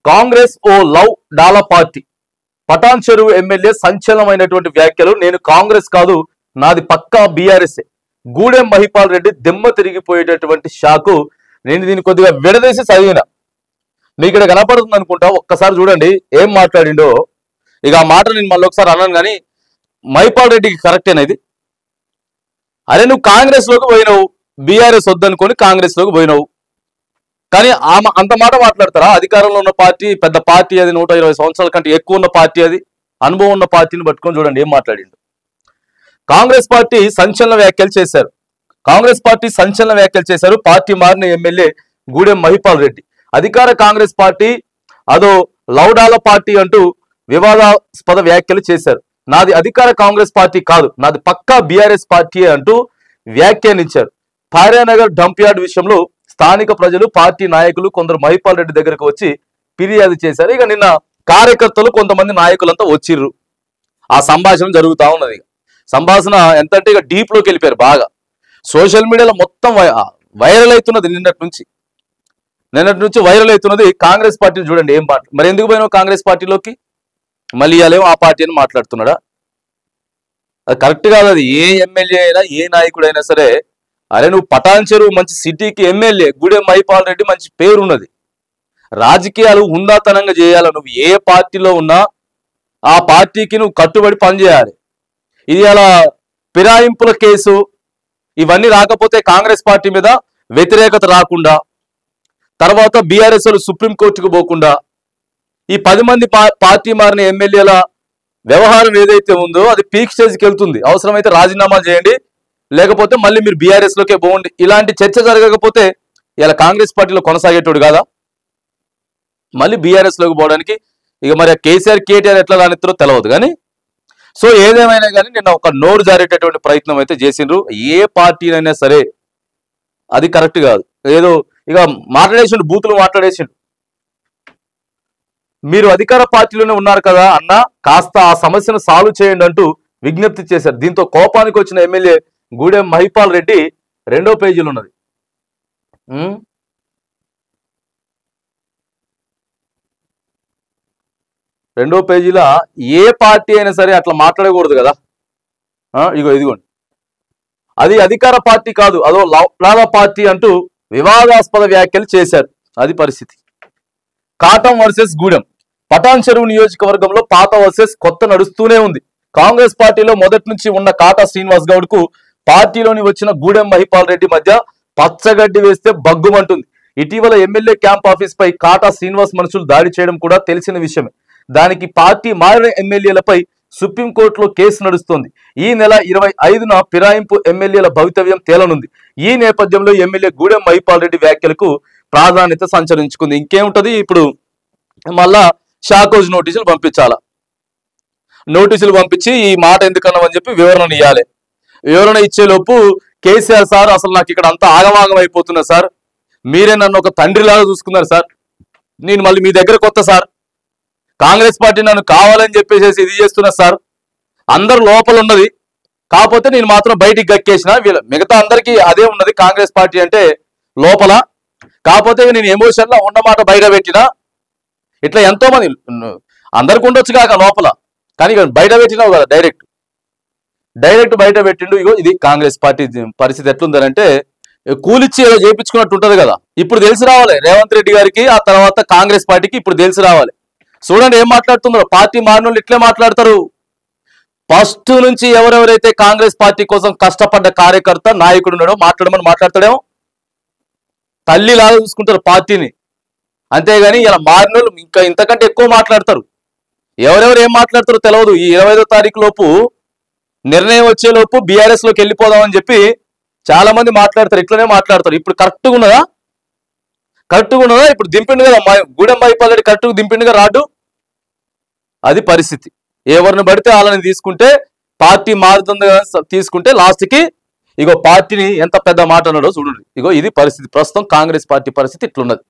కాంగ్రెస్ ఓ love డాలా party. Patan చెరువు MLA సంచలనమైనటువంటి వ్యాఖ్యలు. నేను కాంగ్రెస్ కాదు, నాది పక్కా బీఆర్ఎస్. గూడెం మహిపాల్ రెడ్డి దిమ్మ తిరిగిపోయేటటువంటి షాకు. నేను దీన్ని కొద్దిగా విడదీసి చదివిన, మీకు ఇక్కడ కనపడుతుంది అనుకుంటా. ఒక్కసారి చూడండి ఏం మాట్లాడిండో. ఇక ఆ మాట నేను మళ్ళీ ఒకసారి అన్నాను, కానీ మహిపాల్ రెడ్డికి కరెక్టేనా ఇది? అరే నువ్వు కాంగ్రెస్ లోకి పోయినావు, బీఆర్ఎస్ వద్దనుకొని కాంగ్రెస్ లోకి పోయినావు, కానీ అంత మాట మాట్లాడతారా? అధికారంలో ఉన్న పార్టీ పెద్ద పార్టీ, అది 120 సంవత్సరాల కంటే ఎక్కువ ఉన్న పార్టీ, అది అనుభవం ఉన్న పార్టీని పట్టుకొని చూడండి ఏం మాట్లాడిండు. కాంగ్రెస్ పార్టీ సంచలన వ్యాఖ్యలు చేశారు. పార్టీ మారిన ఎమ్మెల్యే గూడెం మహిపాల్ రెడ్డి. అధికార కాంగ్రెస్ పార్టీ అదో లౌడాల పార్టీ అంటూ వివాదాస్పద వ్యాఖ్యలు చేశారు. నాది అధికార కాంగ్రెస్ పార్టీ కాదు, నాది పక్కా బీఆర్ఎస్ పార్టీ అంటూ వ్యాఖ్యానించారు. పార్యానగర్ డంప్ యార్డ్ విషయంలో స్థానిక ప్రజలు, పార్టీ నాయకులు కొందరు మహిపాల్ రెడ్డి దగ్గరకు వచ్చి ఫిర్యాదు చేశారు. ఇక నిన్న కార్యకర్తలు, కొంతమంది నాయకులంతా వచ్చిర్రు. ఆ సంభాషణ జరుగుతూ ఉన్నది. సంభాషణ ఎంత అంటే ఇక డీప్ లోకి వెళ్ళిపోయారు బాగా. సోషల్ మీడియాలో మొత్తం వైరల్ అవుతున్నది. నిన్నటి నుంచి వైరల్ అవుతున్నది. కాంగ్రెస్ పార్టీని చూడండి ఏం పార్టీ. మరి ఎందుకు పోయినావు కాంగ్రెస్ పార్టీలోకి? మళ్ళీ ఇవాళేమో ఆ పార్టీ అని మాట్లాడుతున్నాడా? అది కరెక్ట్ కాదు. అది ఏ ఎమ్మెల్యే అయినా, ఏ నాయకుడైనా సరే, అరే నువ్వు పటాన్ చెరువు మంచి సిటీకి ఎమ్మెల్యే, గూడెం మహిపాల్ రెడ్డి మంచి పేరున్నది, రాజకీయాలు హుందాతనంగా చేయాలి. నువ్వు ఏ పార్టీలో ఉన్నా ఆ పార్టీకి నువ్వు కట్టుబడి పనిచేయాలి. ఇది అలా ఫిరాయింపుల కేసు ఇవన్నీ రాకపోతే కాంగ్రెస్ పార్టీ మీద వ్యతిరేకత రాకుండా, తర్వాత బీఆర్ఎస్ సుప్రీంకోర్టుకు పోకుండా, ఈ 10 మంది పార్టీ మారిన ఎమ్మెల్యేల వ్యవహారం ఏదైతే ఉందో అది పీక్ స్టేజ్కి వెళ్తుంది. అవసరమైతే రాజీనామాలు చేయండి, లేకపోతే మళ్ళీ మీరు బీఆర్ఎస్ లోకే పోండి. ఇలాంటి చర్చ జరగకపోతే ఇలా కాంగ్రెస్ పార్టీలో కొనసాగేటోడు కాదా? మళ్ళీ బీఆర్ఎస్ లోకి పోవడానికి ఇక మరి కేసీఆర్, కేటీఆర్ ఎట్లా రానిస్తారో తెలియదు. కానీ సో ఏదేమైనా కానీ నిన్న ఒక నోరు జారేటటువంటి ప్రయత్నం అయితే చేసిండ్రు. ఏ పార్టీనైనా సరే అది కరెక్ట్ కాదు. ఏదో ఇక మాట్లాడేసిండు, బూతులు మాట్లాడేసిండు. మీరు అధికార పార్టీలోనే ఉన్నారు కదా అన్న, కాస్త ఆ సమస్యను సాల్వ్ చేయండి అంటూ విజ్ఞప్తి చేశారు. దీంతో కోపానికి వచ్చిన ఎమ్మెల్యే గూడెం మహిపాల్ రెడ్డి 2వ పేజీలో ఉన్నది. 2వ పేజీలో ఏ పార్టీ అయినా సరే అట్లా మాట్లాడకూడదు కదా. ఇదిగోండి, అది అధికార పార్టీ కాదు, అదో లాలా పార్టీ అంటూ వివాదాస్పద వ్యాఖ్యలు చేశారు. అది పరిస్థితి. కాటం వర్సెస్ గూడెం. పటాన్ చెరువు నియోజకవర్గంలో పాత వర్సెస్ కొత్త నడుస్తూనే ఉంది. కాంగ్రెస్ పార్టీలో మొదటి నుంచి ఉన్న కాటా శ్రీనివాస్ గౌడ్ కు పార్టీలోని వచ్చిన గూడెం మహిపాల్ రెడ్డి మధ్య పచ్చగడ్డి వేస్తే బగ్గుమంటుంది. ఇటీవల ఎమ్మెల్యే క్యాంప్ ఆఫీస్ పై కాటా శ్రీనివాస్ మనుషులు దాడి చేయడం కూడా తెలిసిన విషయమే. దానికి పార్టీ మారిన ఎమ్మెల్యేలపై సుప్రీంకోర్టులో కేసు నడుస్తోంది. ఈ నెల 25న ఫిరాయింపు ఎమ్మెల్యేల భవితవ్యం తేలనుంది. ఈ నేపథ్యంలో ఎమ్మెల్యే గూడెం మహిపాల్ రెడ్డి వ్యాఖ్యలకు ప్రాధాన్యత సంచరించుకుంది. ఇంకేముంటది, ఇప్పుడు మళ్ళా షాకోజ్ నోటీసులు పంపించాలా. నోటీసులు పంపించి ఈ మాట ఎందుకన్నామని చెప్పి వివరణ ఇవ్వాలి. వివరణ ఇచ్చేలోపు కేసీఆర్ సార్, అసలు నాకు ఇక్కడ అంతా ఆగమాగం అయిపోతున్నా సార్, మీరే నన్ను ఒక తండ్రిలాగా చూసుకున్నారు సార్, నేను మళ్ళీ మీ దగ్గర కొత్త సార్, కాంగ్రెస్ పార్టీ నన్ను కావాలని చెప్పేసి ఇది చేస్తున్నా సార్, అందరు లోపల ఉన్నది, కాకపోతే నేను మాత్రం బయటికి గక్కేసిన, మిగతా అందరికీ అదే ఉన్నది కాంగ్రెస్ పార్టీ అంటే లోపల, కాకపోతే నేను ఎమోషన్లో ఉన్నమాట బయట పెట్టినా. ఇట్లా ఎంతో మంది అందరికి ఉండొచ్చు కాక లోపల, కానీ బయట పెట్టినావు కదా, డైరెక్ట్ బయట పెట్టిండు. ఇగో ఇది కాంగ్రెస్ పార్టీ పరిస్థితి ఎట్లుందనంటే, కూలిచ్చి ఏదో చేయించుకున్నట్టు ఉంటది కదా. ఇప్పుడు తెలిసి రావాలి రేవంత్ రెడ్డి గారికి, ఆ తర్వాత కాంగ్రెస్ పార్టీకి ఇప్పుడు తెలిసి రావాలి. చూడండి ఏం మాట్లాడుతున్నారో. పార్టీ మారిన వాళ్ళు ఇట్లే మాట్లాడతారు. ఫస్ట్ నుంచి ఎవరెవరైతే కాంగ్రెస్ పార్టీ కోసం కష్టపడ్డ కార్యకర్త, నాయకుడు ఉన్నాడో మాట్లాడతాడేమో తల్లిలాగా చూసుకుంటారు పార్టీని. అంతేగాని ఇలా మారిన వాళ్ళు ఇంకా ఇంతకంటే ఎక్కువ మాట్లాడతారు. ఎవరెవరు ఏం మాట్లాడతారో తెలియదు. ఈ 25వ తారీఖు లోపు నిర్ణయం వచ్చేలోపు బీఆర్ఎస్ లోకి వెళ్ళిపోదామని చెప్పి చాలా మంది మాట్లాడతారు. ఇట్లనే మాట్లాడతారు. ఇప్పుడు కరెక్ట్గా ఉన్నదా? ఇప్పుడు దింపిండు కదా గూడెం మహిపాల్ రెడ్డి, కరెక్ట్గా దింపిండుగా రాడు. అది పరిస్థితి. ఎవరిని పడితే వాళ్ళని తీసుకుంటే, పార్టీ మారుతుంది తీసుకుంటే లాస్ట్కి ఇగో పార్టీని ఎంత పెద్ద మాట అన్నాడో చూడండి. ఇగో ఇది పరిస్థితి. ప్రస్తుతం కాంగ్రెస్ పార్టీ పరిస్థితి ఇట్లున్నది.